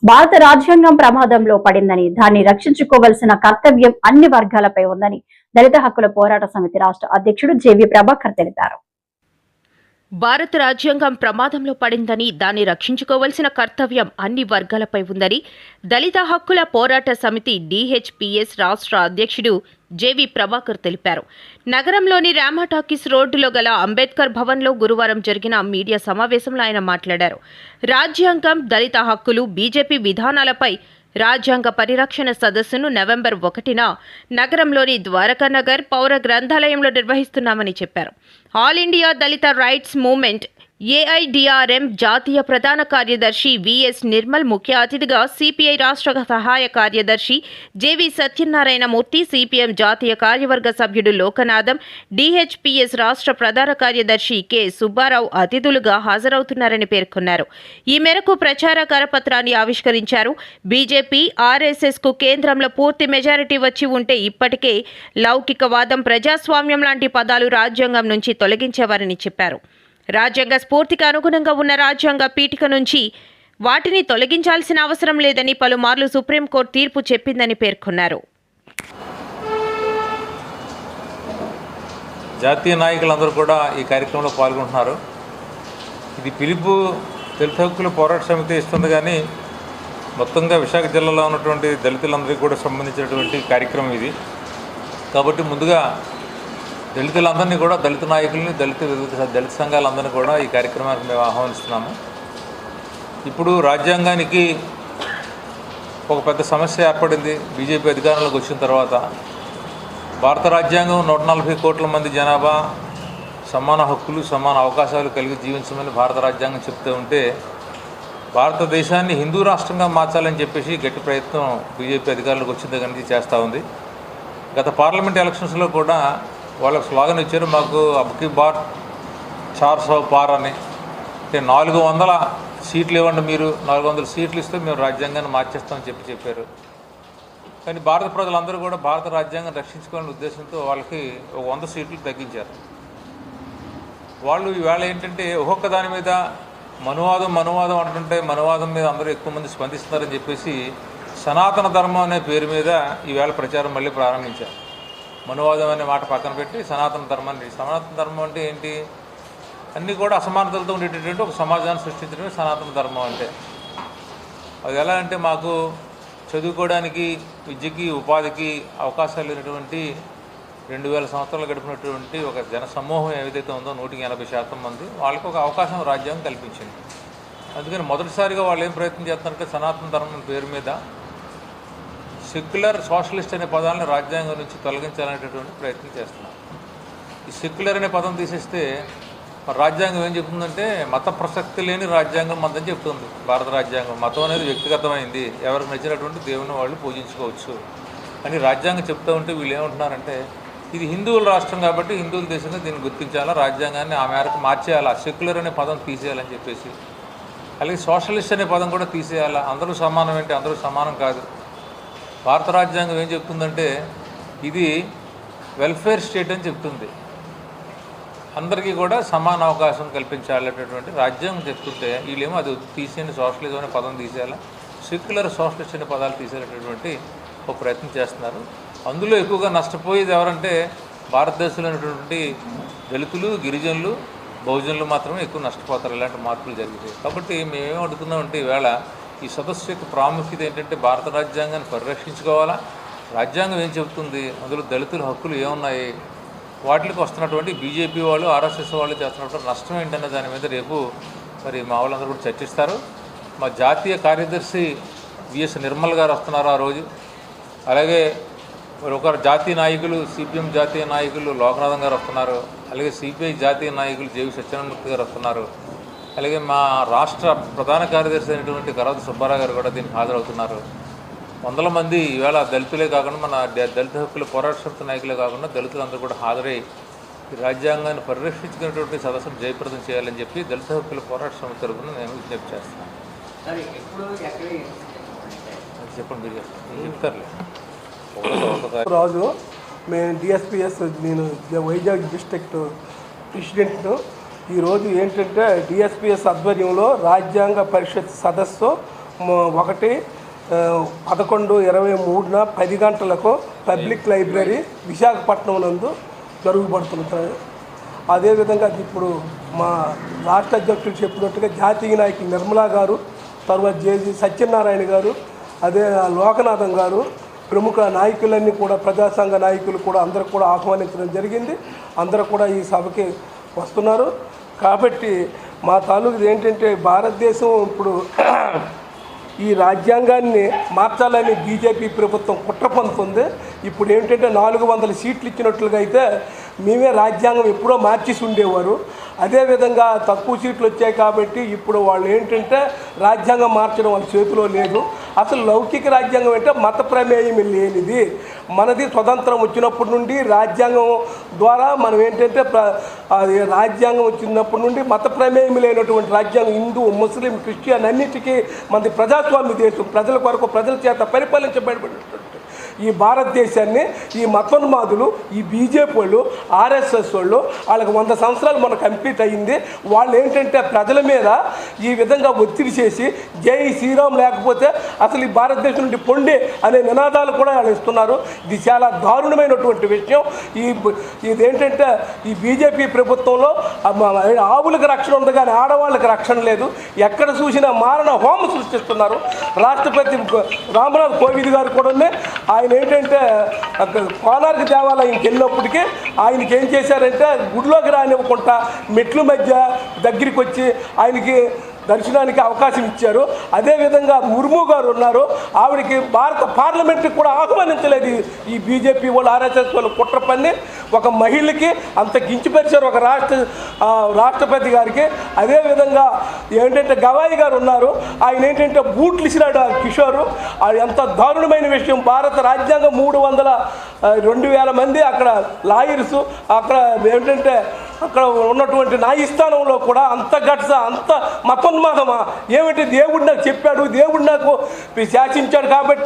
భారత రాజ్యాంగం ప్రమాదంలో పడిందని, దాన్ని రక్షించుకోవలసిన కర్తవ్యం అన్ని వర్గాలపై ఉందని దళిత హక్కుల పోరాట సమితి రాష్ట్ర అధ్యక్షుడు జేవీ ప్రభాకర్ తెలిపారు. భారత రాజ్యాంగం ప్రమాదంలో పడిందని, దాన్ని రక్షించుకోవలసిన కర్తవ్యం అన్ని వర్గాలపై ఉందని దళిత హక్కుల పోరాట సమితి DHPS రాష్ట్ర అధ్యక్షుడు జేవీ ప్రభాకర్ తెలిపారు. నగరంలోని రామా టాకీస్ రోడ్డులో గల అంబేద్కర్ భవన్లో గురువారం జరిగిన మీడియా సమావేశంలో ఆయన మాట్లాడారు. రాజ్యాంగం, దళిత హక్కులు, బీజేపీ విధానాలపై రాజ్యాంగ పరిరక్షణ సదస్సును నవంబర్ 1న నగరంలోని ద్వారకానగర్ పౌర గ్రంథాలయంలో నిర్వహిస్తున్నామని చెప్పారు. ఆల్ ఇండియా దళిత రైట్స్ మూవ్మెంట్ AIDRM జాతీయ ప్రధాన కార్యదర్శి VS నిర్మల్ ముఖ్య అతిథిగా, CPI రాష్ట్ర సహాయ కార్యదర్శి JV సత్యనారాయణమూర్తి, CPM జాతీయ కార్యవర్గ సభ్యుడు లోకనాథం, DHPS రాష్ట్ర ప్రధాన కార్యదర్శి K సుబ్బారావు అతిథులుగా హాజరవుతున్నారని పేర్కొన్నారు. ఈ మేరకు ప్రచార కరపత్రాన్ని ఆవిష్కరించారు. బీజేపీ, RSSకు కేంద్రంలో పూర్తి మెజారిటీ వచ్చి ఉంటే ఇప్పటికే లౌకికవాదం, ప్రజాస్వామ్యం లాంటి పదాలు రాజ్యాంగం నుంచి తొలగించేవారని చెప్పారు. రాజ్యాంగ స్ఫూర్తికి అనుగుణంగా ఉన్న రాజ్యాంగ పీఠిక నుంచి వాటిని తొలగించాల్సిన అవసరం లేదని పలుమార్లు సుప్రీంకోర్టు తీర్పు చెప్పిందని పేర్కొన్నారు. జాతీయ నాయకులందరూ కూడా ఈ కార్యక్రమంలో పాల్గొంటున్నారు. ఇది పిలుపు దళిత హక్కుల పోరాట సమితి ఇస్తుంది, కానీ మొత్తంగా విశాఖ జిల్లాలో ఉన్నటువంటి దళితులందరికీ కూడా సంబంధించినటువంటి కార్యక్రమం ఇది. కాబట్టి ముందుగా దళితులందరినీ కూడా, దళిత నాయకుల్ని, దళిత సంఘాలందరినీ కూడా ఈ కార్యక్రమానికి మేము ఆహ్వానిస్తున్నాము. ఇప్పుడు రాజ్యాంగానికి ఒక పెద్ద సమస్య ఏర్పడింది. బీజేపీ అధికారంలోకి వచ్చిన తర్వాత భారత రాజ్యాంగం 140 కోట్ల మంది జనాభా సమాన హక్కులు, సమాన అవకాశాలు కలిగి జీవించమని భారత రాజ్యాంగం చెప్తూ ఉంటే, భారతదేశాన్ని హిందూ రాష్ట్రంగా మార్చాలని చెప్పేసి గట్టి ప్రయత్నం బీజేపీ అధికారంలోకి వచ్చిన దగ్గర నుంచి చేస్తూ ఉంది. గత పార్లమెంట్ ఎలక్షన్స్లో కూడా వాళ్ళకు స్లోగన్ ఇచ్చారు, మాకు అబ్కి బార్ 400 పార్ అని. అంటే 400 సీట్లు ఇవ్వండి, మీరు 400 సీట్లు ఇస్తే మేము రాజ్యాంగాన్ని మార్చేస్తామని చెప్పారు. కానీ భారత ప్రజలందరూ కూడా భారత రాజ్యాంగం రక్షించుకోవాలనే ఉద్దేశంతో వాళ్ళకి 100 సీట్లు తగ్గించారు. వాళ్ళు ఈవేళ ఏంటంటే ఒక్కొక్క దాని మీద మనువాదం అంటుంటే, మనువాదం మీద అందరూ ఎక్కువ మంది స్పందిస్తున్నారని చెప్పేసి సనాతన ధర్మం అనే పేరు మీద ఈవేళ ప్రచారం మళ్ళీ ప్రారంభించారు. మనువాదం అనే మాట పక్కన పెట్టి సనాతన ధర్మం అంటే ఏంటి? అన్నీ కూడా అసమానతలతో ఉండేటటువంటి ఒక సమాజాన్ని సృష్టించడమే సనాతన ధర్మం అంటే. అది ఎలా అంటే, మాకు చదువుకోవడానికి, విద్యకి, ఉపాధికి అవకాశాలు లేనటువంటి 2000 సంవత్సరాలు గడిపినటువంటి ఒక జన సమూహం ఏదైతే ఉందో 180% మంది, వాళ్ళకి ఒక అవకాశం రాజ్యాంగం కల్పించింది. అందుకని మొదటిసారిగా వాళ్ళు ఏం ప్రయత్నం చేస్తున్నారంటే, సనాతన ధర్మం పేరు మీద సెక్యులర్, సోషలిస్ట్ అనే పదాలను రాజ్యాంగం నుంచి తొలగించాలనేటటువంటి ప్రయత్నం చేస్తున్నారు. ఈ సెక్యులర్ అనే పదం తీసేస్తే రాజ్యాంగం ఏం చెప్తుందంటే, మత ప్రసక్తి లేని రాజ్యాంగం మందని చెప్తుంది భారత రాజ్యాంగం. మతం అనేది వ్యక్తిగతమైంది, ఎవరికి నచ్చినటువంటి దేవుని వాళ్ళు పూజించుకోవచ్చు అని రాజ్యాంగం చెప్తూ ఉంటే, వీళ్ళు ఏమంటున్నారంటే, ఇది హిందువుల రాష్ట్రం కాబట్టి హిందువుల దేశంగా దీన్ని గుర్తించాలా, రాజ్యాంగాన్ని ఆ మేరకు మార్చేయాలా, సెక్యులర్ అనే పదం తీసేయాలని చెప్పేసి. అలాగే సోషలిస్ట్ అనే పదం కూడా తీసేయాలా, అందరూ సమానం అంటే అందరూ సమానం కాదు. భారత రాజ్యాంగం ఏం చెప్తుందంటే, ఇది వెల్ఫేర్ స్టేట్ అని చెప్తుంది, అందరికీ కూడా సమాన అవకాశం కల్పించాలనేటటువంటి రాజ్యాంగం చెప్తుంటే, వీళ్ళేమో అది తీసేయండి, సోషలిజం అనే పదం తీసేయాలా, సెక్యులర్, సోషలిస్ట్ అనే పదాలు తీసేటటువంటి ఒక ప్రయత్నం చేస్తున్నారు. అందులో ఎక్కువగా నష్టపోయేది ఎవరంటే, భారతదేశంలో ఉన్నటువంటి దళితులు, గిరిజనులు, బహుజనులు మాత్రమే ఎక్కువ నష్టపోతారు ఇలాంటి మార్పులు జరిగితే. కాబట్టి మేమేం అడుగుతున్నామంటే, ఈవేళ ఈ సదస్సు యొక్క ప్రాముఖ్యత ఏంటంటే, భారత రాజ్యాంగాన్ని పరిరక్షించుకోవాలా, రాజ్యాంగం ఏం చెబుతుంది, అందులో దళితుల హక్కులు ఏమున్నాయి, వాటికి వస్తున్నటువంటి బీజేపీ వాళ్ళు, RSS వాళ్ళు చేస్తున్నటువంటి నష్టం ఏంటనే దాని మీద రేపు మరి మా వాళ్ళందరూ కూడా చర్చిస్తారు. మా జాతీయ కార్యదర్శి VS నిర్మల్ గారు వస్తున్నారు ఆ రోజు. అలాగే మరి ఒక జాతీయ నాయకులు, CPM జాతీయ నాయకులు లోకనాథం గారు వస్తున్నారు. అలాగే CPI జాతీయ నాయకులు JV సత్యనారాయణమూర్తి గారు వస్తున్నారు. అలాగే మా రాష్ట్ర ప్రధాన కార్యదర్శి అయినటువంటి కరవతి సుబ్బారావు గారు కూడా దీనికి హాజరవుతున్నారు. 100 మంది ఈవేళ దళితులే కాకుండా, మన దళిత హక్కుల పోరాట సమితి నాయకులే కాకుండా దళితులందరూ కూడా హాజరై ఈ రాజ్యాంగాన్ని పరిరక్షించుకునేటువంటి సదస్సును జయప్రదం చేయాలని చెప్పి దళిత హక్కుల పోరాట సమితి తరఫున నేను విజ్ఞప్తి చేస్తాను. చెప్పండి, మీరు చెప్తారులే. రాజు, మేము DSPS, నేను వైజాగ్ డిస్ట్రిక్ట్ ప్రెసిడెంట్ను. ఈరోజు ఏంటంటే, DSPS ఆధ్వర్యంలో రాజ్యాంగ పరిషత్ సదస్సు 1/11/23 10 గంటలకు పబ్లిక్ లైబ్రరీ విశాఖపట్నం నందు జరుగుబడుతున్నాయి. అదేవిధంగా ఇప్పుడు మా రాష్ట్ర అధ్యక్షులు చెప్పినట్టుగా జాతీయ నాయకులు నిర్మలా గారు, తర్వాత జేజీ సత్యనారాయణ గారు, అదే లోకనాథం గారు, ప్రముఖ నాయకులన్నీ కూడా ప్రజా సంఘ నాయకులు కూడా అందరూ కూడా ఆహ్వానించడం జరిగింది. అందరూ కూడా ఈ సభకి వస్తున్నారు. కాబట్టి మా తాలూకు ఏంటంటే భారతదేశం ఇప్పుడు ఈ రాజ్యాంగాన్ని మార్చాలని బీజేపీ ప్రభుత్వం కుట్ర పొందుతుంది. ఇప్పుడు ఏంటంటే 400 సీట్లు ఇచ్చినట్లుగా అయితే మేమే రాజ్యాంగం ఎప్పుడో మార్చేసి ఉండేవారు. అదేవిధంగా తక్కువ సీట్లు వచ్చాయి కాబట్టి ఇప్పుడు వాళ్ళు ఏంటంటే రాజ్యాంగం మార్చడం వాళ్ళ చేతిలో లేదు. అసలు లౌకిక రాజ్యాంగం అంటే మత ప్రమేయం లేనిది. మనది స్వతంత్రం వచ్చినప్పటి నుండి రాజ్యాంగం ద్వారా మనం ఏంటంటే రాజ్యాంగం వచ్చినప్పటి నుండి మత ప్రమేయం లేనటువంటి రాజ్యాంగం హిందూ, ముస్లిం, క్రిస్టియన్ అన్నిటికీ మనది ప్రజాస్వామ్య దేశం. ప్రజల కొరకు ప్రజల చేత పరిపాలించబడినటువంటి ఈ భారతదేశాన్ని ఈ మతోన్మాదులు, ఈ బీజేపీ వాళ్ళు, ఆర్ఎస్ఎస్ వాళ్ళు, వాళ్ళకి 100 సంవత్సరాలు మనకు కంప్లీట్ అయ్యింది. వాళ్ళు ఏంటంటే ప్రజల మీద ఈ విధంగా ఒత్తిడి చేసి జై శ్రీరామ్ లేకపోతే అసలు ఈ భారతదేశం నుండి పొండి అనే నినాదాలు కూడా వాళ్ళు ఇస్తున్నారు. ఇది చాలా దారుణమైనటువంటి విషయం. ఇదేంటంటే ఈ బీజేపీ ప్రభుత్వంలో ఆవులకు రక్షణ ఉంది కానీ ఆడవాళ్ళకి రక్షణ లేదు. ఎక్కడ చూసినా మారణ హోమం సృష్టిస్తున్నారు. రాష్ట్రపతి రామ్నాథ్ కోవింద్ గారు కూడా ఆయన ఏంటంటే కోనార్క్ దేవాలయంకి వెళ్ళినప్పటికీ ఆయనకి ఏం చేశారంటే గుడిలోకి రానివ్వకుండా మెట్ల మధ్య దగ్గరికి వచ్చి ఆయనకి దర్శనానికి అవకాశం ఇచ్చారు. అదేవిధంగా ముర్ము గారు ఉన్నారు, ఆవిడకి భారత పార్లమెంట్కి కూడా ఆహ్వానించలేదు ఈ బీజేపీ వాళ్ళు, ఆర్ఎస్ఎస్ వాళ్ళు కుట్ర పన్ని ఒక మహిళకి అంత కించిపరిచారు ఒక రాష్ట్రపతి గారికి. అదేవిధంగా ఏంటంటే గవాయి గారు ఉన్నారు, ఆయన ఏంటంటే బూట్లు ఇచ్చినాడు కిషోరు. అది ఎంత దారుణమైన విషయం. భారత రాజ్యాంగం 2,000 మంది అక్కడ లాయర్సు, అక్కడ ఏంటంటే అక్కడ ఉన్నటువంటి న్యాయస్థానంలో కూడా అంత గట్స, అంత మతోన్మాదమా ఏమిటి? దేవుడు నాకు చెప్పాడు, దేవుడు నాకు శాసించాడు కాబట్టి